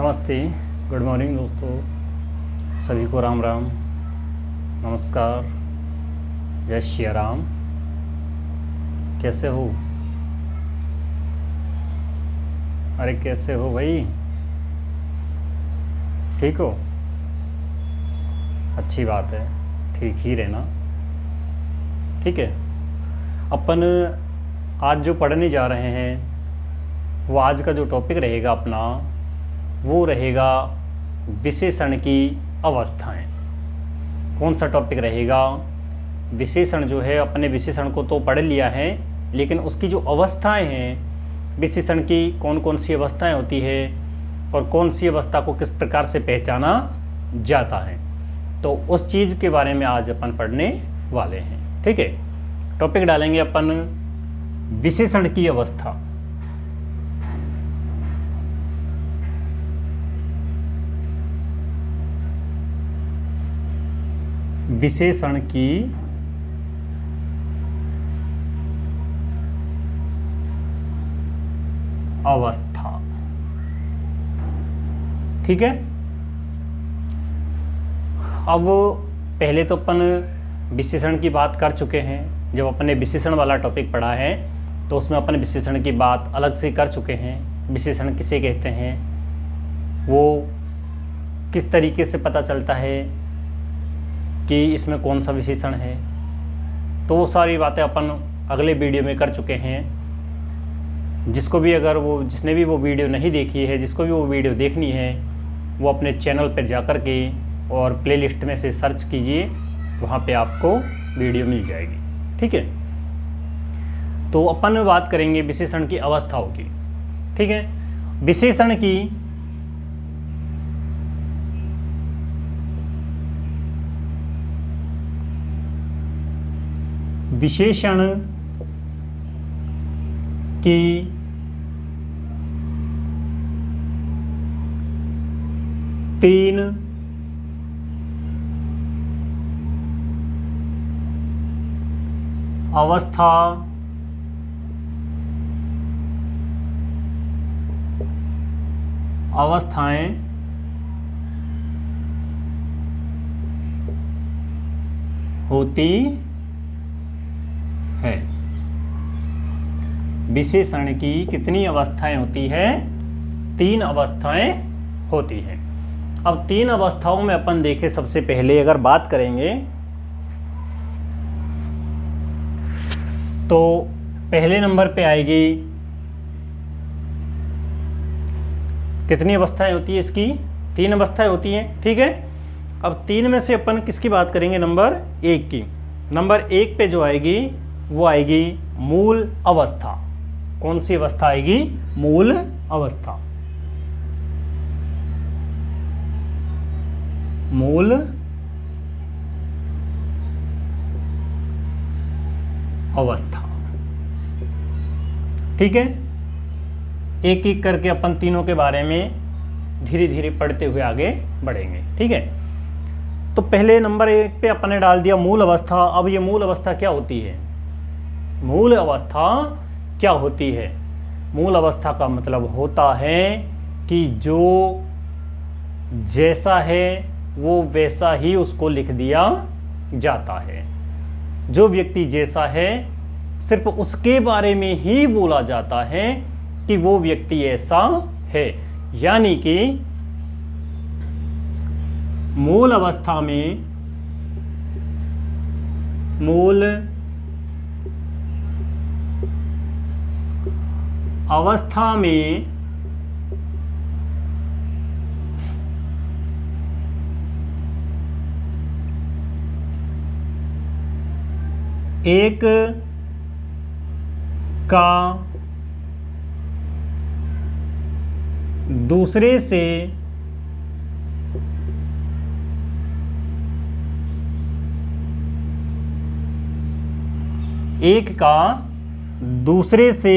नमस्ते, good morning दोस्तों, सभी को राम राम, नमस्कार, जय श्री राम। कैसे हो? अरे कैसे हो भाई? ठीक हो? अच्छी बात है, ठीक ही रहना। ठीक है, अपन आज जो पढ़ने जा रहे हैं वो आज का जो टॉपिक रहेगा अपना वो रहेगा विशेषण की अवस्थाएं। कौन सा टॉपिक रहेगा? विशेषण जो है, अपने विशेषण को तो पढ़ लिया है, लेकिन उसकी जो अवस्थाएं हैं, विशेषण की कौन कौन सी अवस्थाएं होती है और कौन सी अवस्था को किस प्रकार से पहचाना जाता है, तो उस चीज़ के बारे में आज अपन पढ़ने वाले हैं। ठीक है, टॉपिक डालेंगे अपन विशेषण की अवस्था। विशेषण की अवस्था। ठीक है, अब पहले तो अपन विशेषण की बात कर चुके हैं। जब अपन ने विशेषण वाला टॉपिक पढ़ा है तो उसमें अपन विशेषण की बात अलग से कर चुके हैं। विशेषण किसे कहते हैं, वो किस तरीके से पता चलता है कि इसमें कौन सा विशेषण है, तो वो सारी बातें अपन अगले वीडियो में कर चुके हैं। जिसको भी अगर जिसने भी वो वीडियो नहीं देखी है, जिसको भी वो वीडियो देखनी है, वो अपने चैनल पर जाकर के और प्लेलिस्ट में से सर्च कीजिए, वहाँ पे आपको वीडियो मिल जाएगी। ठीक है, तो अपन बात करेंगे विशेषण की अवस्थाओं की। ठीक है, विशेषण की विशेषण की तीन अवस्थाएं होती है। विशेषण की कितनी अवस्थाएं होती है? 3 अवस्थाएं होती हैं। अब 3 अवस्थाओं में अपन देखें, सबसे पहले अगर बात करेंगे तो पहले नंबर पे आएगी, कितनी अवस्थाएं होती है इसकी? 3 अवस्थाएं होती हैं। ठीक है, अब 3 में से अपन किसकी बात करेंगे? नंबर 1 की। नंबर 1 पे जो आएगी वो आएगी मूल अवस्था। कौन सी अवस्था आएगी? मूल अवस्था। मूल अवस्था। ठीक है, एक एक करके अपन तीनों के बारे में धीरे धीरे पढ़ते हुए आगे बढ़ेंगे। ठीक है, तो पहले नंबर 1 पे अपन ने डाल दिया मूल अवस्था। अब ये मूल अवस्था क्या होती है? मूल अवस्था क्या होती है? मूल अवस्था का मतलब होता है कि जो जैसा है वो वैसा ही उसको लिख दिया जाता है। जो व्यक्ति जैसा है सिर्फ उसके बारे में ही बोला जाता है कि वो व्यक्ति ऐसा है। यानी कि मूल अवस्था में एक का दूसरे से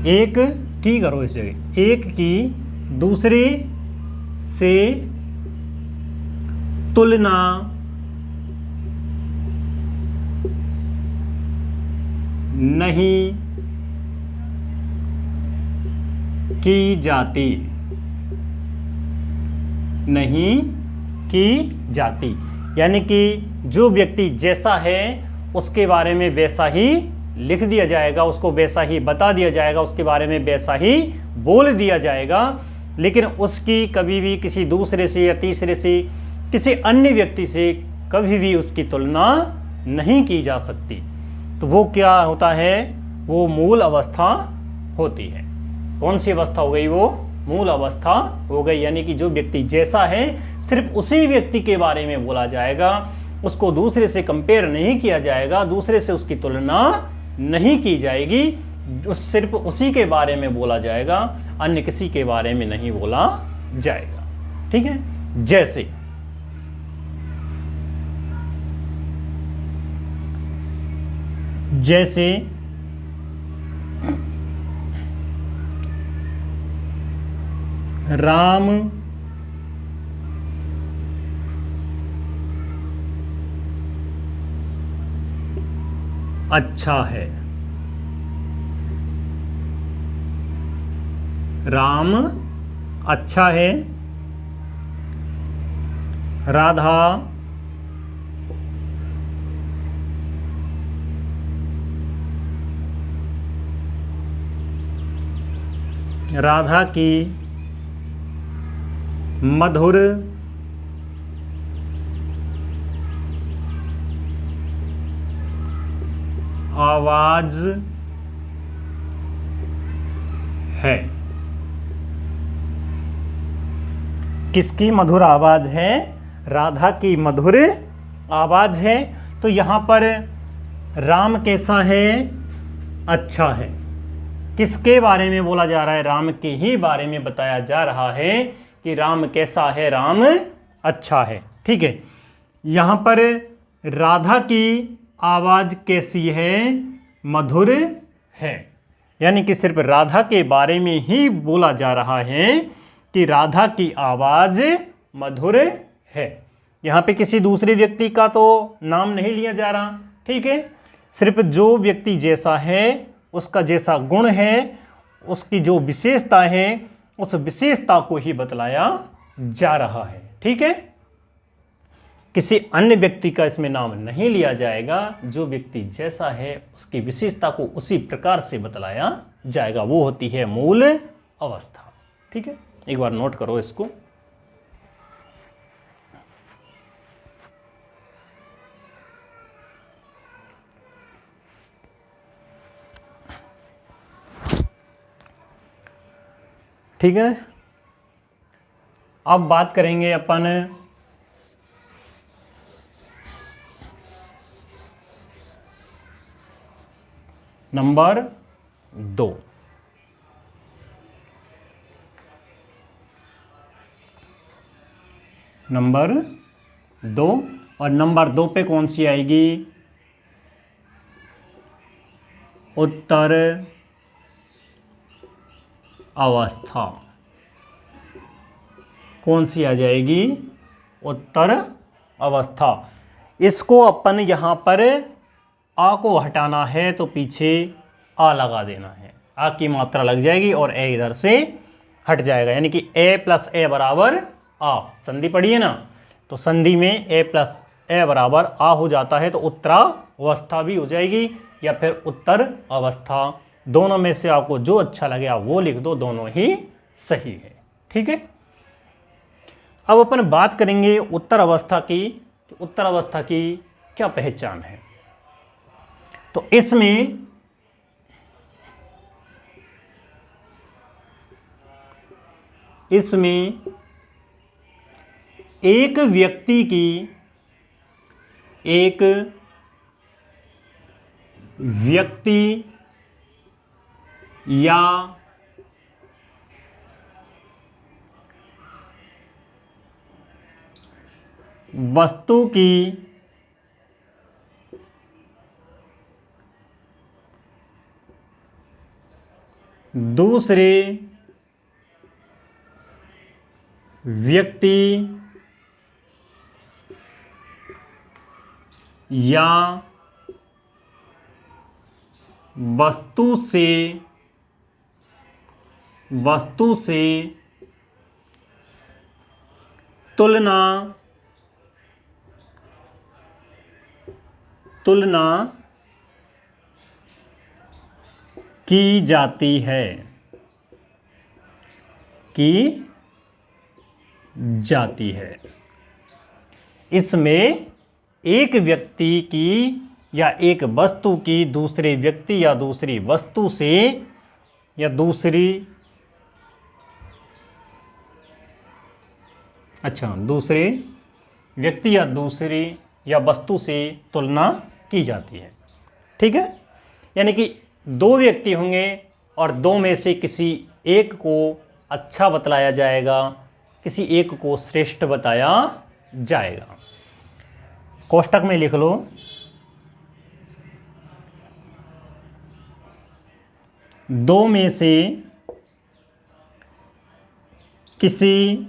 एक की करो इसे, एक की दूसरे से तुलना नहीं की जाती, नहीं की जाती। यानी कि जो व्यक्ति जैसा है उसके बारे में वैसा ही लिख दिया जाएगा, उसको वैसा ही बता दिया जाएगा, उसके बारे में वैसा ही बोल दिया जाएगा, लेकिन उसकी कभी भी किसी दूसरे से या तीसरे से, किसी अन्य व्यक्ति से कभी भी उसकी तुलना नहीं की जा सकती। तो वो क्या होता है, वो मूल अवस्था होती है। कौन सी अवस्था हो गई, वो मूल अवस्था हो गई। यानी कि जो व्यक्ति जैसा है सिर्फ उसी व्यक्ति के बारे में बोला जाएगा, उसको दूसरे से कंपेयर नहीं किया जाएगा, दूसरे से उसकी तुलना नहीं की जाएगी, सिर्फ उसी के बारे में बोला जाएगा, अन्य किसी के बारे में नहीं बोला जाएगा। ठीक है, जैसे जैसे राम अच्छा है, राम अच्छा है, राधा राधा की मधुर आवाज है। किसकी मधुर आवाज है, राधा की मधुर आवाज है। तो यहां पर राम कैसा है, अच्छा है। किसके बारे में बोला जा रहा है, राम के ही बारे में बताया जा रहा है कि राम कैसा है, राम अच्छा है। ठीक है, यहां पर राधा की आवाज कैसी है, मधुर है। यानी कि सिर्फ राधा के बारे में ही बोला जा रहा है कि राधा की आवाज मधुर है। यहां पे किसी दूसरे व्यक्ति का तो नाम नहीं लिया जा रहा। ठीक है, सिर्फ जो व्यक्ति जैसा है, उसका जैसा गुण है, उसकी जो विशेषता है, उस विशेषता को ही बतलाया जा रहा है। ठीक है, किसी अन्य व्यक्ति का इसमें नाम नहीं लिया जाएगा। जो व्यक्ति जैसा है उसकी विशेषता को उसी प्रकार से बतलाया जाएगा, वो होती है मूल अवस्था। ठीक है, एक बार नोट करो इसको। ठीक है, अब बात करेंगे अपन नंबर 2। नंबर 2, और नंबर 2 पे कौन सी आएगी, उत्तर अवस्था। कौन सी आ जाएगी, उत्तर अवस्था। इसको अपन यहां पर आ को हटाना है तो पीछे आ लगा देना है, आ की मात्रा लग जाएगी और ए इधर से हट जाएगा। यानी कि ए प्लस ए बराबर आ, संधि पढ़िए ना, तो संधि में ए प्लस ए बराबर आ हो जाता है, तो उत्तरावस्था भी हो जाएगी या फिर उत्तर अवस्था। दोनों में से आपको जो अच्छा लगे आप वो लिख दो, दोनों ही सही है। ठीक है, अब अपन बात करेंगे उत्तर अवस्था की। उत्तर अवस्था की क्या पहचान है। तो इसमें एक व्यक्ति की, एक व्यक्ति या वस्तु की दूसरे व्यक्ति या वस्तु से तुलना की जाती है, इसमें एक व्यक्ति की या एक वस्तु की दूसरे व्यक्ति या दूसरी वस्तु से या दूसरे व्यक्ति या दूसरी या वस्तु से तुलना की जाती है। ठीक है, यानी कि दो व्यक्ति होंगे और दो में से किसी एक को अच्छा बतलाया जाएगा, किसी एक को श्रेष्ठ बताया जाएगा। कोष्टक में लिख लो, दो में से किसी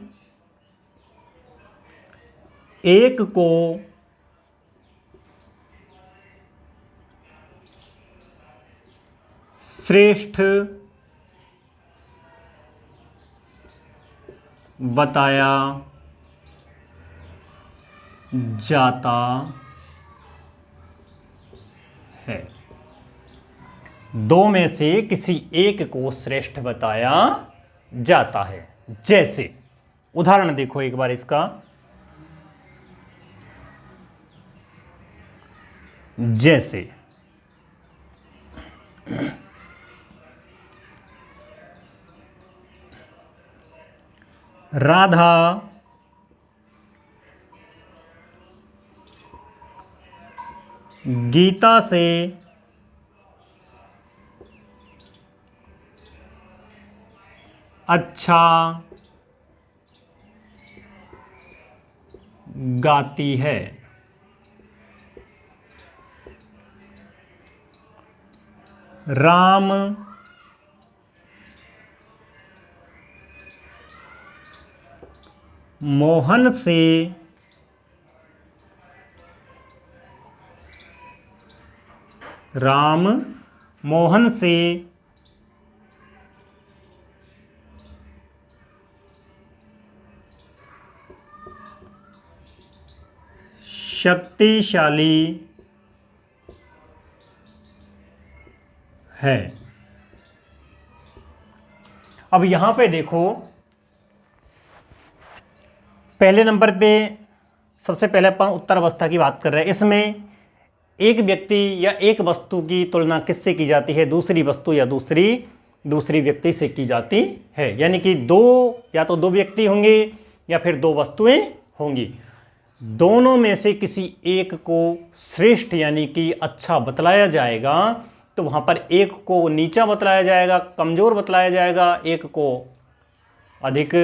एक को श्रेष्ठ बताया जाता है। दो में से किसी एक को श्रेष्ठ बताया जाता है। जैसे उदाहरण देखो एक बार इसका, जैसे राधा गीता से अच्छा गाती है। राम मोहन से शक्तिशाली है। अब यहां पे देखो, पहले नंबर पे सबसे पहले अपन उत्तर अवस्था की बात कर रहे हैं। इसमें एक व्यक्ति या एक वस्तु की तुलना किससे की जाती है? दूसरी वस्तु या दूसरी व्यक्ति से की जाती है। यानी कि या तो दो व्यक्ति होंगे या फिर दो वस्तुएं होंगी। दोनों में से किसी एक को श्रेष्ठ यानी कि अच्छा बतलाया जाएगा, तो वहां पर एक को नीचा बतलाया जाएगा, कमजोर बतलाया जाएगा, एक को अधिक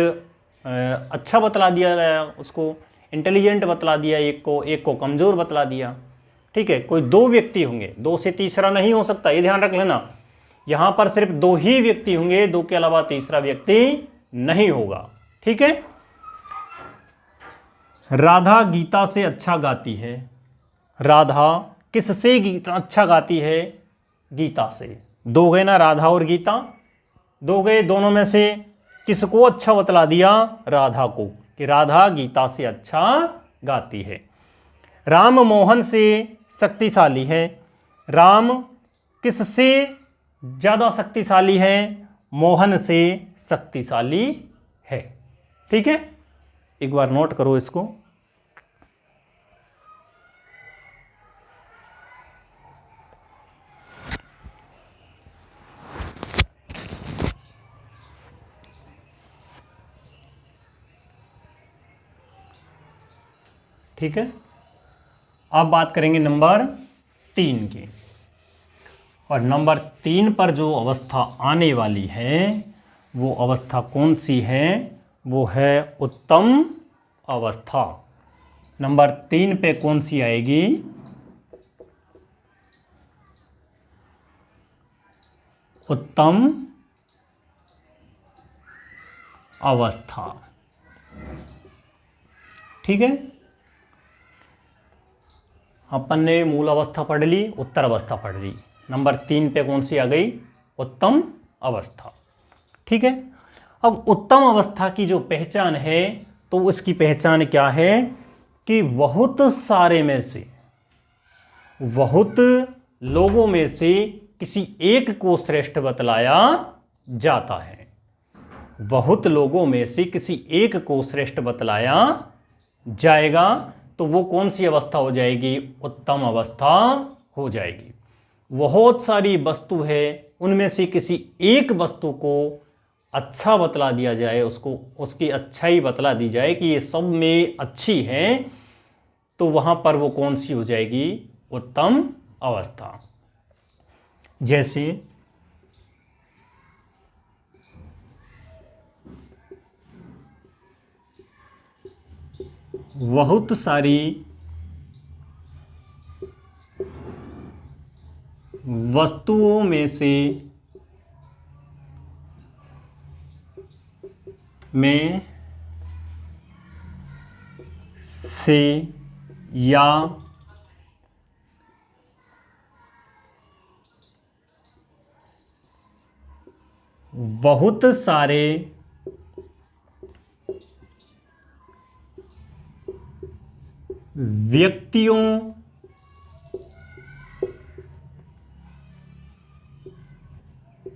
अच्छा बतला दिया गया, उसको इंटेलिजेंट बतला दिया, एक को कमजोर बतला दिया। ठीक है, कोई दो व्यक्ति होंगे, दो से तीसरा नहीं हो सकता, ये ध्यान रख लेना। यहां पर सिर्फ दो ही व्यक्ति होंगे, दो के अलावा तीसरा व्यक्ति नहीं होगा। ठीक है, राधा गीता से अच्छा गाती है। राधा किससे गीता अच्छा गाती है? गीता से। दो गए ना, राधा और गीता दो गए, दोनों में से किसको अच्छा बतला दिया? राधा को, कि राधा गीता से अच्छा गाती है। राम मोहन से शक्तिशाली है। राम किससे ज्यादा शक्तिशाली है? मोहन से शक्तिशाली है। ठीक है, एक बार नोट करो इसको। ठीक है, अब बात करेंगे नंबर 3 की। और नंबर 3 पर जो अवस्था आने वाली है वो अवस्था कौन सी है? वो है उत्तम अवस्था। नंबर 3 पे कौन सी आएगी? उत्तम अवस्था। ठीक है, अपन ने मूल अवस्था पढ़ ली, उत्तर अवस्था पढ़ ली। नंबर 3 पे कौन सी आ गई? उत्तम अवस्था। ठीक है। अब उत्तम अवस्था की जो पहचान है, तो उसकी पहचान क्या है कि बहुत सारे में से, बहुत लोगों में से किसी एक को श्रेष्ठ बतलाया जाता है। बहुत लोगों में से किसी एक को श्रेष्ठ बतलाया जाएगा, तो वो कौन सी अवस्था हो जाएगी? उत्तम अवस्था हो जाएगी। बहुत सारी वस्तु है, उनमें से किसी एक वस्तु को अच्छा बतला दिया जाए, उसको उसकी अच्छाई बतला दी जाए कि ये सब में अच्छी है, तो वहां पर वो कौन सी हो जाएगी? उत्तम अवस्था। जैसे बहुत सारी वस्तुओं में से या बहुत सारे व्यक्तियों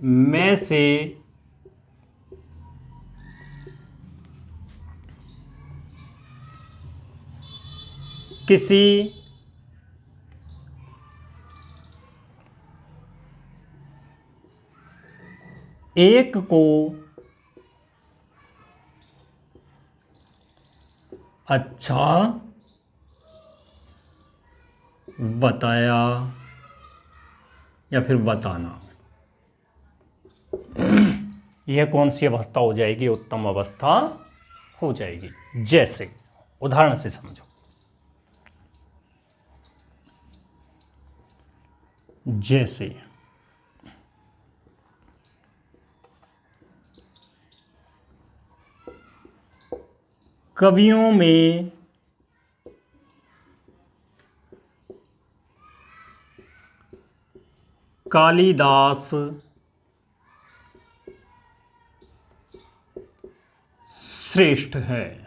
में से किसी एक को अच्छा बताया या फिर बताना, यह कौन सी अवस्था हो जाएगी? उत्तम अवस्था हो जाएगी। जैसे उदाहरण से समझो। जैसे कवियों में कालिदास श्रेष्ठ है।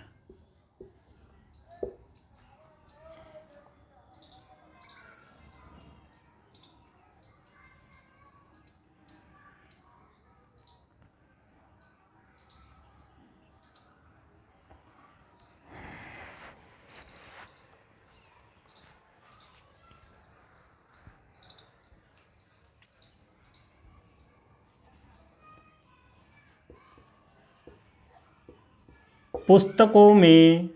पुस्तकों में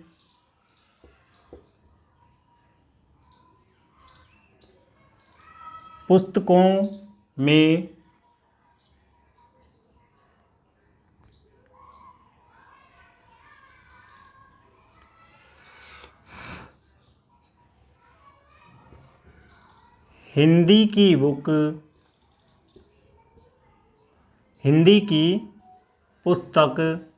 हिंदी की बुक, हिंदी की पुस्तक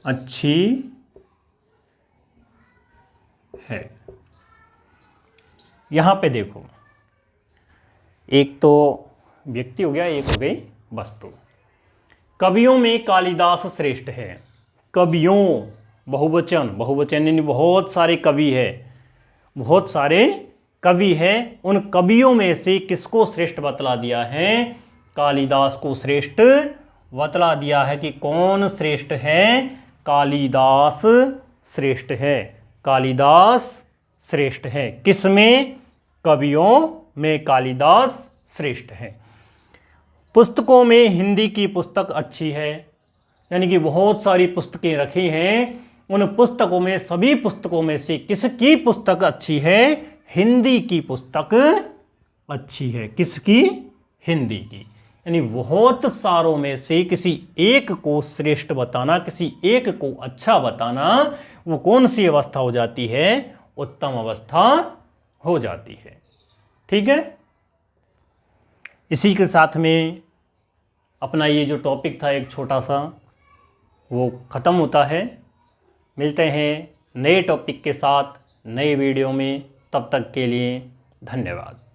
अच्छी है। यहां पे देखो, एक तो व्यक्ति हो गया, एक हो गई वस्तु। कवियों में कालिदास श्रेष्ठ है। कवियों, बहुवचन, बहुवचन यानी बहुत सारे कवि है, बहुत सारे कवि हैं। उन कवियों में से किसको श्रेष्ठ बतला दिया है? कालिदास को श्रेष्ठ बतला दिया है। कि कौन श्रेष्ठ है? कालिदास श्रेष्ठ है। कालिदास श्रेष्ठ है। किसमें? कवियों में कालिदास श्रेष्ठ है। पुस्तकों में हिंदी की पुस्तक अच्छी है, यानी कि बहुत सारी पुस्तकें रखी हैं, उन पुस्तकों में, सभी पुस्तकों में से किसकी पुस्तक अच्छी है? हिंदी की पुस्तक अच्छी है। किसकी? हिंदी की। यानी बहुत सारों में से किसी एक को श्रेष्ठ बताना, किसी एक को अच्छा बताना, वो कौन सी अवस्था हो जाती है? उत्तम अवस्था हो जाती है। ठीक है। इसी के साथ में अपना ये जो टॉपिक था एक छोटा सा, वो ख़त्म होता है। मिलते हैं नए टॉपिक के साथ नई वीडियो में। तब तक के लिए धन्यवाद।